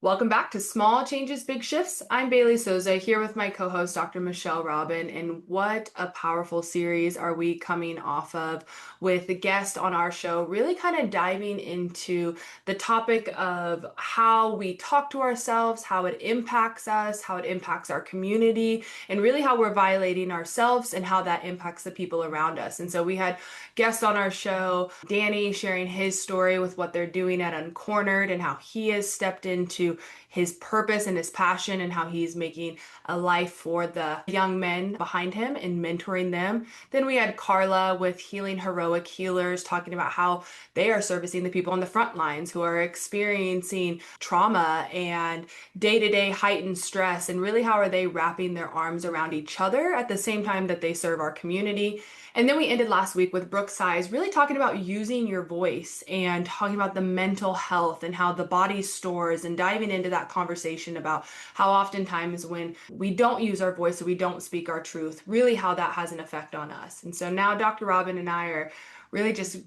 Welcome back to Small Changes, Big Shifts. I'm Bayleigh Soza here with my co-host, Dr. Michelle Robin, and what a powerful series are we coming off of with the guest on our show, really kind of diving into the topic of how we talk to ourselves, how it impacts us, how it impacts our community, and really how we're violating ourselves and how that impacts the people around us. And so we had guests on our show, Danny sharing his story with what they're doing at Uncornered and how he has stepped into his purpose and his passion and how he's making a life for the young men behind him and mentoring them. Then we had Carla with Healing Heroic Healers talking about how they are servicing the people on the front lines who are experiencing trauma and day-to-day heightened stress, and really how are they wrapping their arms around each other at the same time that they serve our community. And then we ended last week with Brooke Size, really talking about using your voice and talking about the mental health and how the body stores, and diving into that conversation about how oftentimes when we don't use our voice or we don't speak our truth, really how that has an effect on us. And so now Dr. Robin and I are really just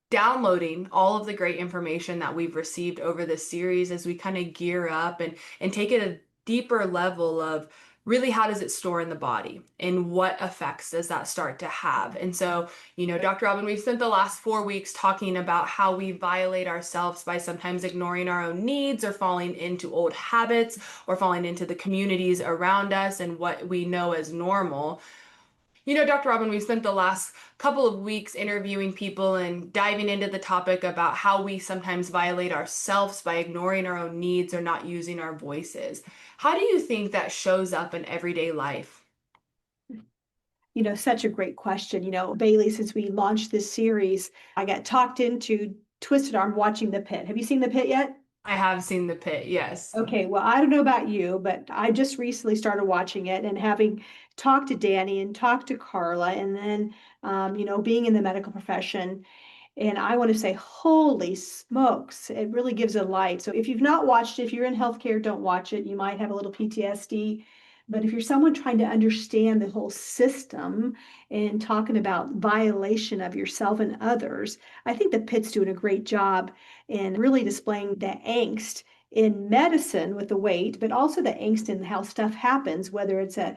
downloading all of the great information that we've received over this series as we kind of gear up and take it a deeper level of really how does it store in the body and what effects does that start to have. And so, Dr. Robin, we've spent the last 4 weeks talking about how we violate ourselves by sometimes ignoring our own needs or falling into old habits or falling into the communities around us and what we know as normal. Dr. Robin, we've spent the last couple of weeks interviewing people and diving into the topic about how we sometimes violate ourselves by ignoring our own needs or not using our voices. How do you think that shows up in everyday life? Such a great question. Bayleigh, since we launched this series, I got talked into Twisted Arm watching The Pit. Have you seen The Pit yet? I have seen The Pit, yes. Okay, well, I don't know about you, but I just recently started watching it, and having talked to Danny and talked to Carla, and then, being in the medical profession. And I want to say, holy smokes, it really gives a light. So if you've not watched it, if you're in healthcare, don't watch it. You might have a little PTSD. But if you're someone trying to understand the whole system and talking about violation of yourself and others, I think the Pit's doing a great job in really displaying the angst in medicine with the weight, but also the angst in how stuff happens, whether it's a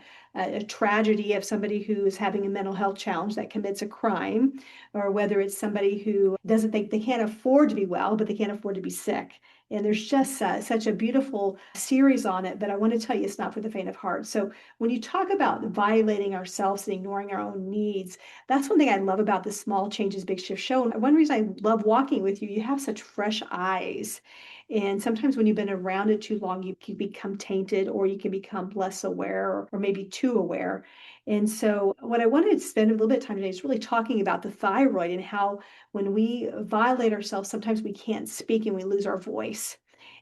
tragedy of somebody who is having a mental health challenge that commits a crime, or whether it's somebody who doesn't think they can't afford to be well, but they can't afford to be sick. And there's just such a beautiful series on it, but I want to tell you it's not for the faint of heart. So when you talk about violating ourselves and ignoring our own needs, that's one thing I love about the Small Changes, Big Shift show. And one reason I love walking with you, you have such fresh eyes. And sometimes when you've been around it too long, you can become tainted, or you can become less aware, or maybe too aware. And so what I wanted to spend a little bit of time today is really talking about the thyroid and how when we violate ourselves, sometimes we can't speak and we lose our voice.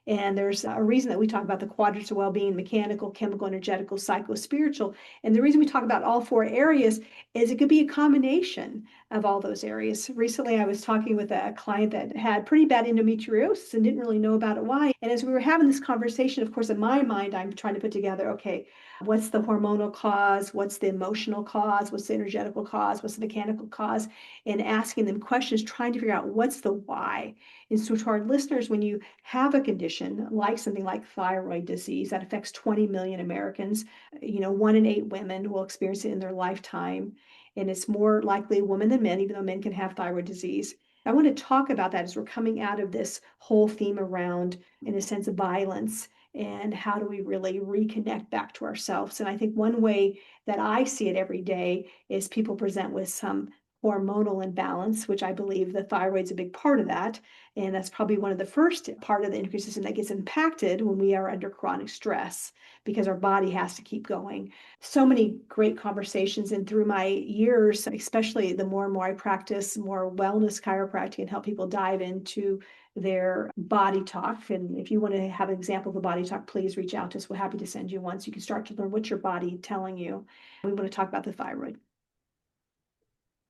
And there's a reason that we talk about the quadrants of well-being: mechanical, chemical, energetical, psycho-spiritual. And the reason we talk about all four areas is it could be a combination of all those areas. Recently, I was talking with a client that had pretty bad endometriosis and didn't really know about it why. And as we were having this conversation, of course, in my mind, I'm trying to put together, okay, what's the hormonal cause? What's the emotional cause? What's the energetical cause? What's the mechanical cause? And asking them questions, trying to figure out what's the why. And so to our listeners, when you have a condition like something like thyroid disease that affects 20 million Americans, 1 in 8 women will experience it in their lifetime. And it's more likely women than men, even though men can have thyroid disease. I want to talk about that as we're coming out of this whole theme around, in a sense, of violence, and how do we really reconnect back to ourselves. And I think one way that I see it every day is people present with some hormonal imbalance, which I believe the thyroid's a big part of that. And that's probably one of the first part of the endocrine system that gets impacted when we are under chronic stress, because our body has to keep going. So many great conversations. And through my years, especially the more and more I practice more wellness chiropractic and help people dive into their body talk. And if you want to have an example of a body talk, please reach out to us. We're happy to send you one so you can start to learn what's your body telling you. We want to talk about the thyroid.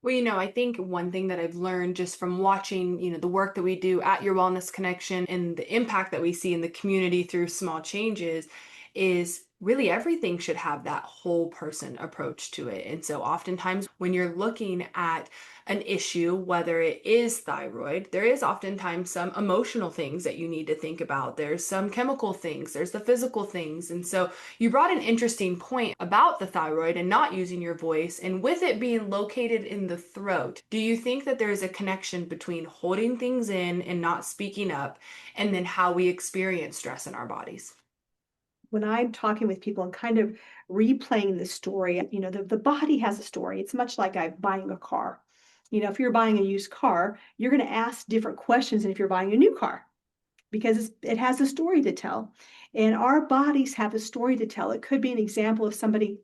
Well, I think one thing that I've learned just from watching, the work that we do at Your Wellness Connection and the impact that we see in the community through small changes is really everything should have that whole person approach to it. And so oftentimes when you're looking at an issue, whether it is thyroid, there is oftentimes some emotional things that you need to think about. There's some chemical things, there's the physical things. And so you brought an interesting point about the thyroid and not using your voice, and with it being located in the throat. Do you think that there is a connection between holding things in and not speaking up, and then how we experience stress in our bodies? When I'm talking with people and kind of replaying the story, the body has a story. It's much like I'm buying a car. If you're buying a used car, you're going to ask different questions than if you're buying a new car because it has a story to tell. And our bodies have a story to tell. It could be an example of somebody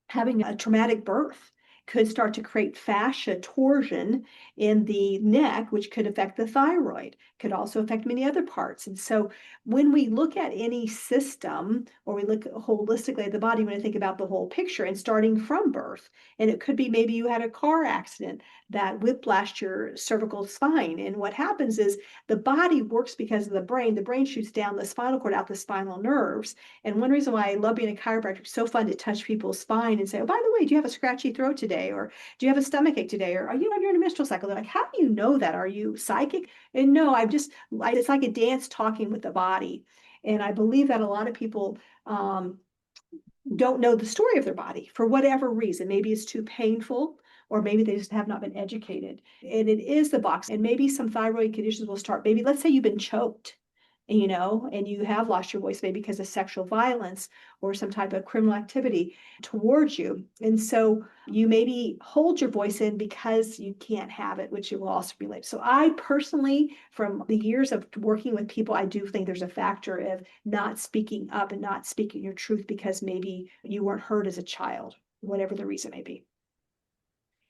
having a traumatic birth could start to create fascia torsion in the neck, which could affect the thyroid, could also affect many other parts. And so when we look at any system or we look holistically at the body, we want to think about the whole picture and starting from birth. And it could be maybe you had a car accident that whiplashed your cervical spine. And what happens is the body works because of the brain. The brain shoots down the spinal cord out the spinal nerves. And one reason why I love being a chiropractor, it's so fun to touch people's spine and say, oh, by the way, do you have a scratchy throat today? Or do you have a stomach ache today? Or are you on your menstrual cycle? They're like, how do you know that? Are you psychic? And no, it's like a dance talking with the body. And I believe that a lot of people don't know the story of their body for whatever reason. Maybe it's too painful, or maybe they just have not been educated. And it is the box. And maybe some thyroid conditions will start. Maybe let's say you've been choked, and you have lost your voice maybe because of sexual violence or some type of criminal activity towards you. And so you maybe hold your voice in because you can't have it, which it will also relate. So I personally, from the years of working with people, I do think there's a factor of not speaking up and not speaking your truth because maybe you weren't heard as a child, whatever the reason may be.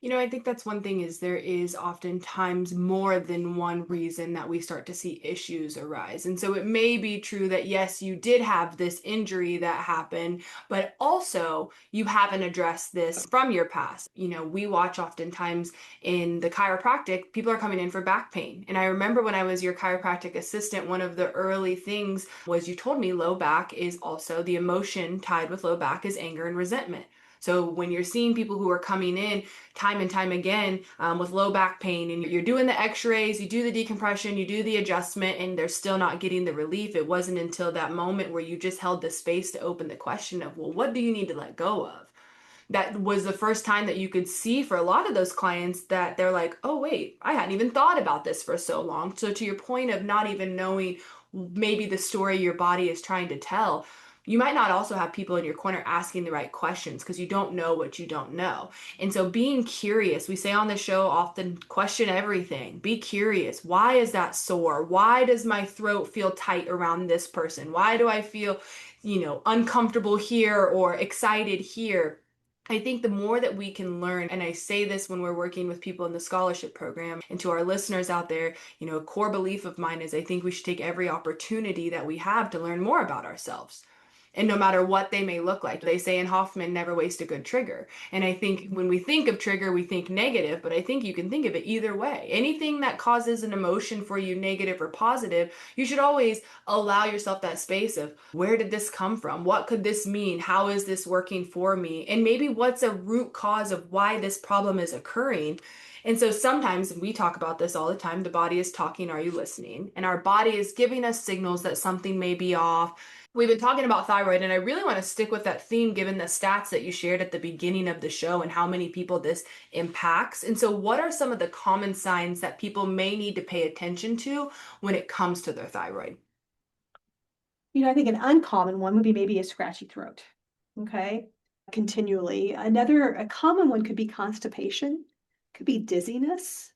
I think that's one thing is there is oftentimes more than one reason that we start to see issues arise. And so it may be true that yes, you did have this injury that happened, but also you haven't addressed this from your past. We watch oftentimes in the chiropractic, people are coming in for back pain. And I remember when I was your chiropractic assistant, one of the early things was you told me low back is also the emotion tied with low back is anger and resentment. So when you're seeing people who are coming in time and time again with low back pain, and you're doing the x-rays, you do the decompression, you do the adjustment, and they're still not getting the relief, it wasn't until that moment where you just held the space to open the question of, well, what do you need to let go of? That was the first time that you could see for a lot of those clients that they're like, oh, wait, I hadn't even thought about this for so long. So to your point of not even knowing maybe the story your body is trying to tell, you might not also have people in your corner asking the right questions because you don't know what you don't know. And so being curious, we say on the show often, question everything. Be curious. Why is that sore? Why does my throat feel tight around this person? Why do I feel, uncomfortable here or excited here? I think the more that we can learn, and I say this when we're working with people in the scholarship program, and to our listeners out there, a core belief of mine is I think we should take every opportunity that we have to learn more about ourselves. And no matter what they may look like, they say in Hoffman, never waste a good trigger. And I think when we think of trigger, we think negative, but I think you can think of it either way. Anything that causes an emotion for you, negative or positive, you should always allow yourself that space of where did this come from? What could this mean? How is this working for me? And maybe what's a root cause of why this problem is occurring? And so sometimes we talk about this all the time. The body is talking, are you listening? And our body is giving us signals that something may be off. We've been talking about thyroid, and I really want to stick with that theme given the stats that you shared at the beginning of the show and how many people this impacts. And so, what are some of the common signs that people may need to pay attention to when it comes to their thyroid? I think an uncommon one would be maybe a scratchy throat. Okay. Continually. A common one could be constipation, could be dizziness,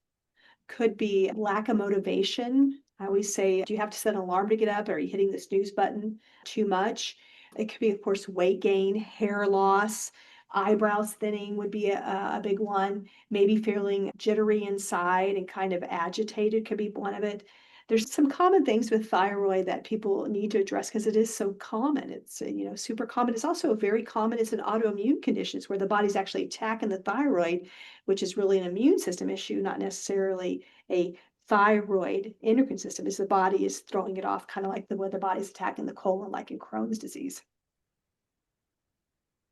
could be lack of motivation. I always say, do you have to set an alarm to get up? Or are you hitting the snooze button too much? It could be, of course, weight gain, hair loss, eyebrows thinning would be a big one. Maybe feeling jittery inside and kind of agitated could be one of it. There's some common things with thyroid that people need to address because it is so common. It's super common. It's also very common. It's an autoimmune conditions where the body's actually attacking the thyroid, which is really an immune system issue, not necessarily a thyroid endocrine system. Is the body is throwing it off, kind of like the way the body's attacking the colon, like in Crohn's disease.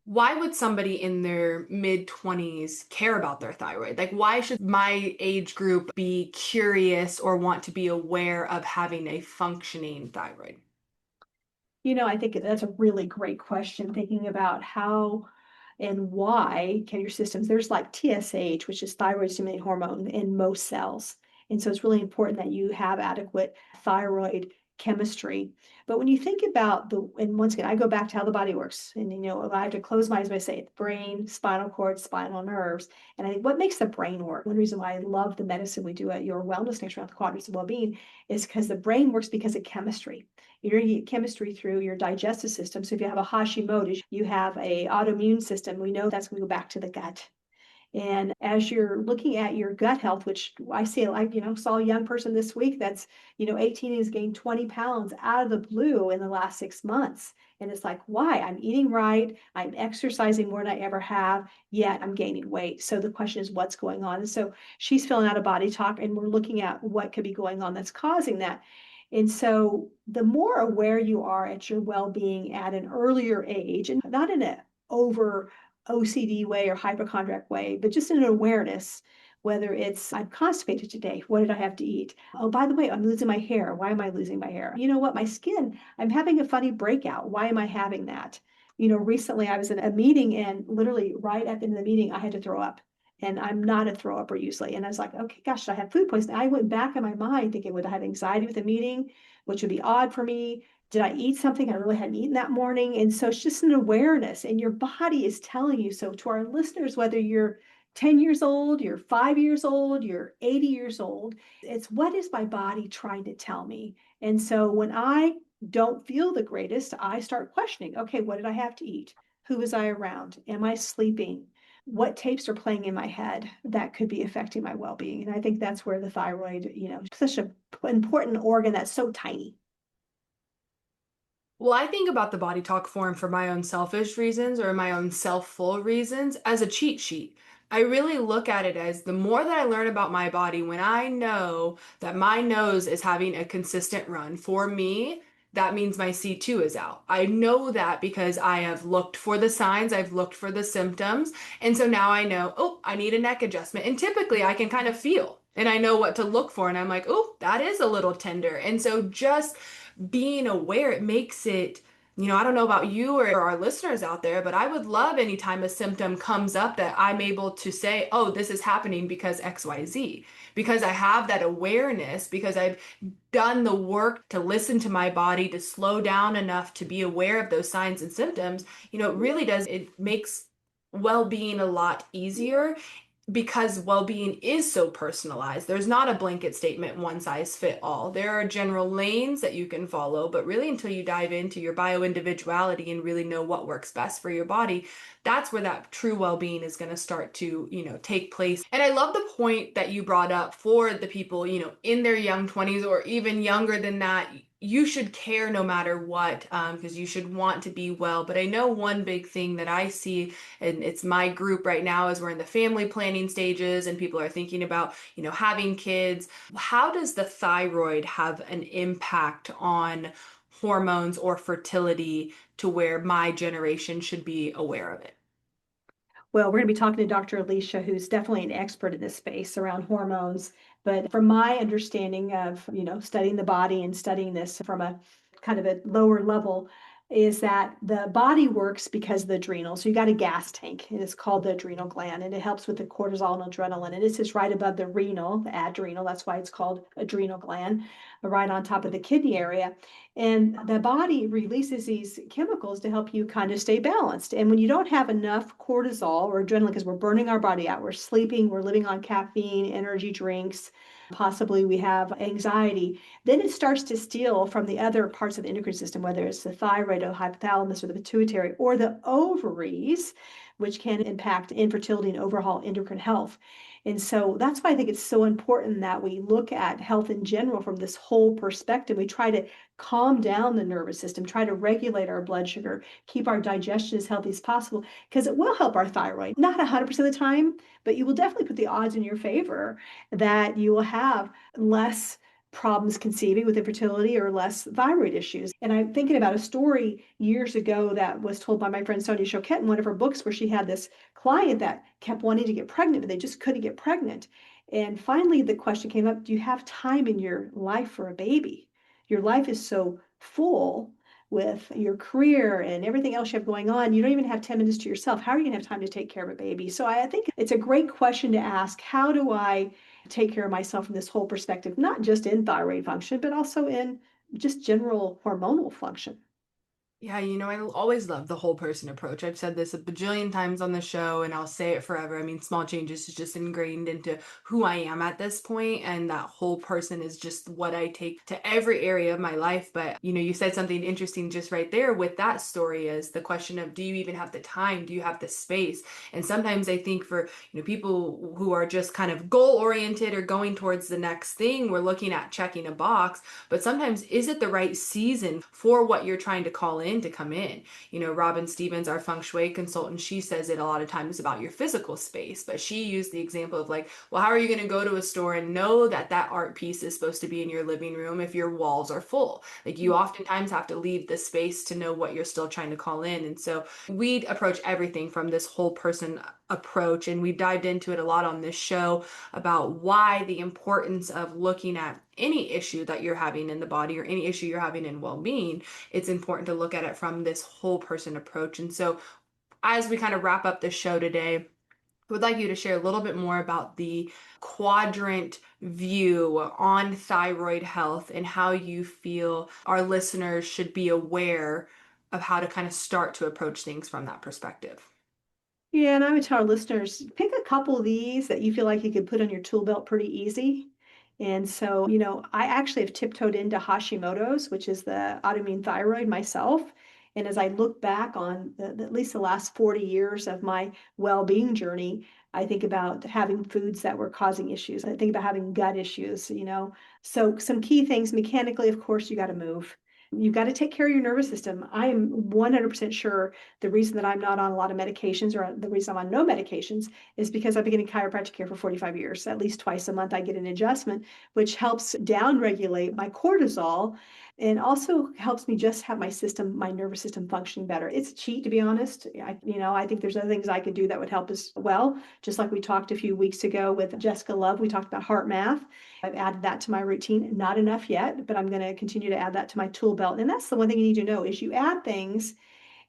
Why would somebody in their mid 20s care about their thyroid? Like, why should my age group be curious or want to be aware of having a functioning thyroid? I think that's a really great question, thinking about how and why can your systems, there's like TSH, which is thyroid stimulating hormone in most cells. And so it's really important that you have adequate thyroid chemistry. But when you think about and once again, I go back to how the body works. And, I have to close my eyes, I say brain, spinal cord, spinal nerves. And I think what makes the brain work, one reason why I love the medicine we do at your wellness next around the quadrants of wellbeing is because the brain works because of chemistry. You're going to get chemistry through your digestive system. So if you have a Hashimoto's, you have a autoimmune system, we know that's going to go back to the gut. And as you're looking at your gut health, which I see, like, saw a young person this week that's, 18 and has gained 20 pounds out of the blue in the last 6 months. And it's like, why? I'm eating right. I'm exercising more than I ever have, yet I'm gaining weight. So the question is, what's going on? And so she's filling out a body talk, and we're looking at what could be going on that's causing that. And so the more aware you are at your well-being at an earlier age, and not in an over OCD way or hypochondriac way, but just an awareness, whether it's I'm constipated today, what did I have to eat? Oh, by the way, I'm losing my hair. Why am I losing my hair? You know what? My skin, I'm having a funny breakout. Why am I having that? Recently I was in a meeting, and literally right at the end of the meeting, I had to throw up. And I'm not a throw upper usually. And I was like, okay, gosh, I have food poisoning. I went back in my mind thinking, would I have anxiety with the meeting, which would be odd for me? Did I eat something I really hadn't eaten that morning? And so it's just an awareness, and your body is telling you. So to our listeners, whether you're 10 years old, you're 5 years old, you're 80 years old, it's what is my body trying to tell me? And so when I don't feel the greatest, I start questioning, okay, what did I have to eat? Who was I around? Am I sleeping? What tapes are playing in my head that could be affecting my well-being? And I think that's where the thyroid, such an important organ that's so tiny. Well, I think about the body talk form for my own selfish reasons or my own self-full reasons as a cheat sheet. I really look at it as the more that I learn about my body, when I know that my nose is having a consistent run for me, that means my C2 is out. I know that because I have looked for the signs, I've looked for the symptoms, and so now I know, oh, I need a neck adjustment. And typically I can kind of feel and I know what to look for. And I'm like, oh, that is a little tender. And so just being aware, it makes it, I don't know about you or our listeners out there, but I would love anytime a symptom comes up that I'm able to say, oh, this is happening because XYZ, because I have that awareness, because I've done the work to listen to my body, to slow down enough to be aware of those signs and symptoms. It really does, it makes well-being a lot easier because well-being is so personalized. There's not a blanket statement, one size fit all. There are general lanes that you can follow, but really until you dive into your bio-individuality and really know what works best for your body, that's where that true well-being is going to start to, take place. And I love the point that you brought up for the people, in their young 20s or even younger than that. You should care no matter what, because you should want to be well. But I know one big thing that I see, and it's my group right now, as we're in the family planning stages and people are thinking about, having kids. How does the thyroid have an impact on hormones or fertility to where my generation should be aware of it? Well, we're going to be talking to Dr. Alicia, who's definitely an expert in this space around hormones. But from my understanding of, studying the body and studying this from a kind of a lower level, is that the body works because of the adrenal. So you got a gas tank, and it's called the adrenal gland, and it helps with the cortisol and adrenaline. And it's just right above the renal, the adrenal. That's why it's called adrenal gland, right on top of the kidney area. And the body releases these chemicals to help you kind of stay balanced. And when you don't have enough cortisol or adrenaline, because we're burning our body out, we're sleeping, we're living on caffeine, energy drinks, possibly we have anxiety, then it starts to steal from the other parts of the endocrine system, whether it's the thyroid or hypothalamus or the pituitary or the ovaries, which can impact infertility and overall endocrine health. And so that's why I think it's so important that we look at health in general from this whole perspective. We try to calm down the nervous system, try to regulate our blood sugar, keep our digestion as healthy as possible, because it will help our thyroid. Not 100% of the time, but you will definitely put the odds in your favor that you will have less problems conceiving with infertility or less thyroid issues. And I'm thinking about a story years ago that was told by my friend Sonia Choquette in one of her books, where she had this client that kept wanting to get pregnant, but they just couldn't get pregnant. And finally, the question came up, do you have time in your life for a baby? Your life is so full with your career and everything else you have going on. You don't even have 10 minutes to yourself. How are you going to have time to take care of a baby? So I think it's a great question to ask. How do I take care of myself from this whole perspective, not just in thyroid function, but also in just general hormonal function? Yeah, I always love the whole person approach. I've said this a bajillion times on the show and I'll say it forever. I mean, small changes is just ingrained into who I am at this point, and that whole person is just what I take to every area of my life. But, you said something interesting just right there with that story is the question of, do you even have the time? Do you have the space? And sometimes I think for, people who are just kind of goal oriented or going towards the next thing, we're looking at checking a box, but sometimes is it the right season for what you're trying to call in to come in? Robin Stevens, our feng shui consultant, she says it a lot of times about your physical space, but she used the example of like, well, how are you going to go to a store and know that that art piece is supposed to be in your living room if your walls are full? Like, you oftentimes have to leave the space to know what you're still trying to call in. And so we approach everything from this whole person approach, and we've dived into it a lot on this show about why the importance of looking at any issue that you're having in the body or any issue you're having in well-being. It's important to look at it from this whole person approach. And so as we kind of wrap up the show today, I would like you to share a little bit more about the quadrant view on thyroid health and how you feel our listeners should be aware of how to kind of start to approach things from that perspective. Yeah, and I would tell our listeners, pick a couple of these that you feel like you could put on your tool belt pretty easy. And so, I actually have tiptoed into Hashimoto's, which is the autoimmune thyroid myself. And as I look back on at least the last 40 years of my well-being journey, I think about having foods that were causing issues. I think about having gut issues. So some key things mechanically, of course, you got to move. You've got to take care of your nervous system. I am 100% sure the reason that I'm not on a lot of medications, or the reason I'm on no medications, is because I've been getting chiropractic care for 45 years. At least twice a month, I get an adjustment, which helps down regulate my cortisol and also helps me just have my nervous system functioning better. It's a cheat, to be honest. I think there's other things I could do that would help as well. Just like we talked a few weeks ago with Jessica Love, we talked about heart math. I've added that to my routine. Not enough yet, but I'm going to continue to add that to my tool belt. And that's the one thing you need to know is you add things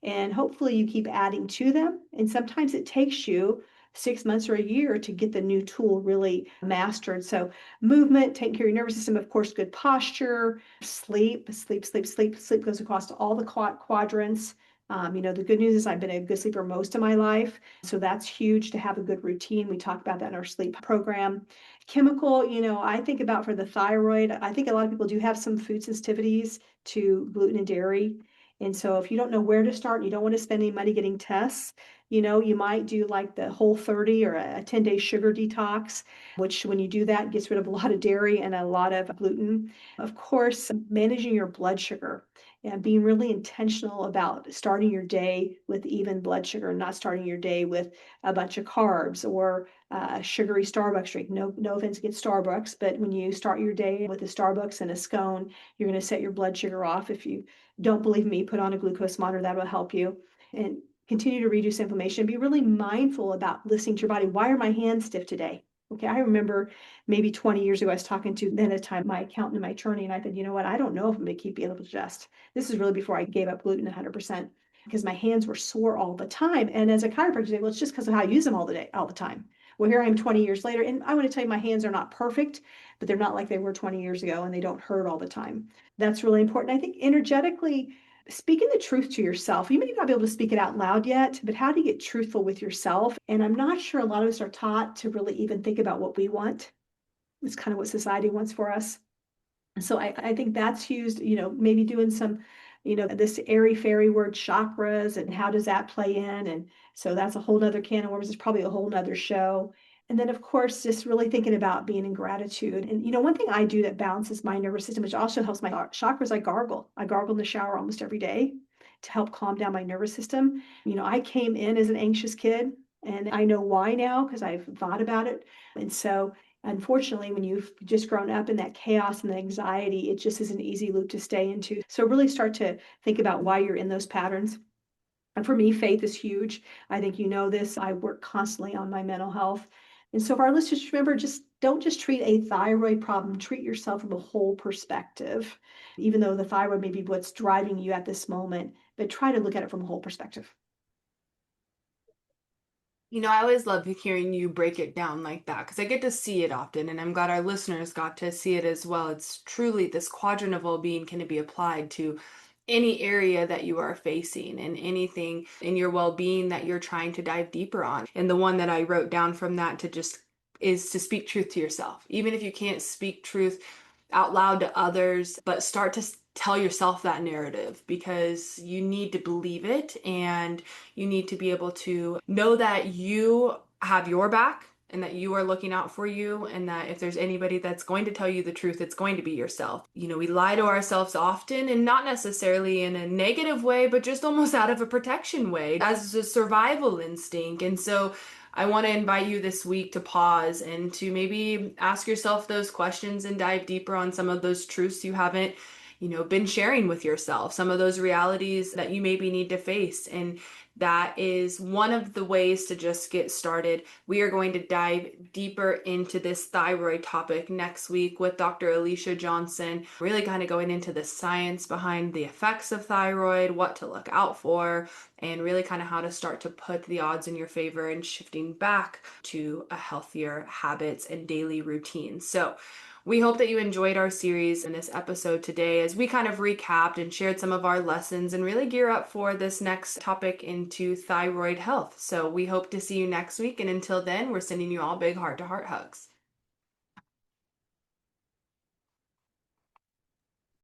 and hopefully you keep adding to them. And sometimes it takes you 6 months or a year to get the new tool really mastered. So movement, taking care of your nervous system, of course, good posture, sleep, sleep, sleep, sleep. Sleep goes across all the quadrants. The good news is I've been a good sleeper most of my life. So that's huge to have a good routine. We talked about that in our sleep program. Chemical, I think about for the thyroid, I think a lot of people do have some food sensitivities to gluten and dairy. And so if you don't know where to start, you don't want to spend any money getting tests, you might do like the Whole30 or a 10-day sugar detox, which when you do that gets rid of a lot of dairy and a lot of gluten. Of course, managing your blood sugar and being really intentional about starting your day with even blood sugar, not starting your day with a bunch of carbs or a sugary Starbucks drink. No offense against Starbucks, but when you start your day with a Starbucks and a scone, you're going to set your blood sugar off. If you don't believe me, put on a glucose monitor, that will help you. And continue to reduce inflammation. Be really mindful about listening to your body. Why are my hands stiff today? Okay, I remember maybe 20 years ago, I was talking to then at the time my accountant and my attorney, and I said, you know what, I don't know if I'm going to keep being able to adjust. This is really before I gave up gluten 100% because my hands were sore all the time. And as a chiropractor, I said, well, it's just because of how I use them all the time. Well, here I am 20 years later, and I want to tell you, my hands are not perfect, but they're not like they were 20 years ago, and they don't hurt all the time. That's really important. I think energetically, speaking the truth to yourself. You may not be able to speak it out loud yet, but how do you get truthful with yourself? And I'm not sure a lot of us are taught to really even think about what we want. It's kind of what society wants for us. So I think that's used, maybe doing some, this airy fairy word chakras and how does that play in? And so that's a whole nother can of worms. It's probably a whole nother show. And then of course, just really thinking about being in gratitude. And one thing I do that balances my nervous system, which also helps my chakras, I gargle. I gargle in the shower almost every day to help calm down my nervous system. I came in as an anxious kid and I know why now because I've thought about it. And so Unfortunately, when you've just grown up in that chaos and the anxiety, it just is an easy loop to stay into. So really start to think about why you're in those patterns. And for me, faith is huge. I think you know this. I work constantly on my mental health. And so, for our listeners, remember, just don't just treat a thyroid problem, treat yourself from a whole perspective. Even though the thyroid may be what's driving you at this moment, but try to look at it from a whole perspective. I always love hearing you break it down like that because I get to see it often, and I'm glad our listeners got to see it as well. It's truly this quadrant of well-being can be applied to any area that you are facing and anything in your well-being that you're trying to dive deeper on. And the one that I wrote down from that to just is to speak truth to yourself. Even if you can't speak truth out loud to others, but start to tell yourself that narrative because you need to believe it and you need to be able to know that you have your back and that you are looking out for you, and that if there's anybody that's going to tell you the truth, it's going to be yourself. We lie to ourselves often, and not necessarily in a negative way, but just almost out of a protection way as a survival instinct. And so I want to invite you this week to pause and to maybe ask yourself those questions and dive deeper on some of those truths you haven't been sharing with yourself, some of those realities that you maybe need to face. And that is one of the ways to just get started. We are going to dive deeper into this thyroid topic next week with Dr. Alicia Johnson, really kind of going into the science behind the effects of thyroid, what to look out for, and really kind of how to start to put the odds in your favor and shifting back to a healthier habits and daily routines. So we hope that you enjoyed our series in this episode today as we kind of recapped and shared some of our lessons and really gear up for this next topic into thyroid health. So we hope to see you next week. And until then, we're sending you all big heart to heart hugs.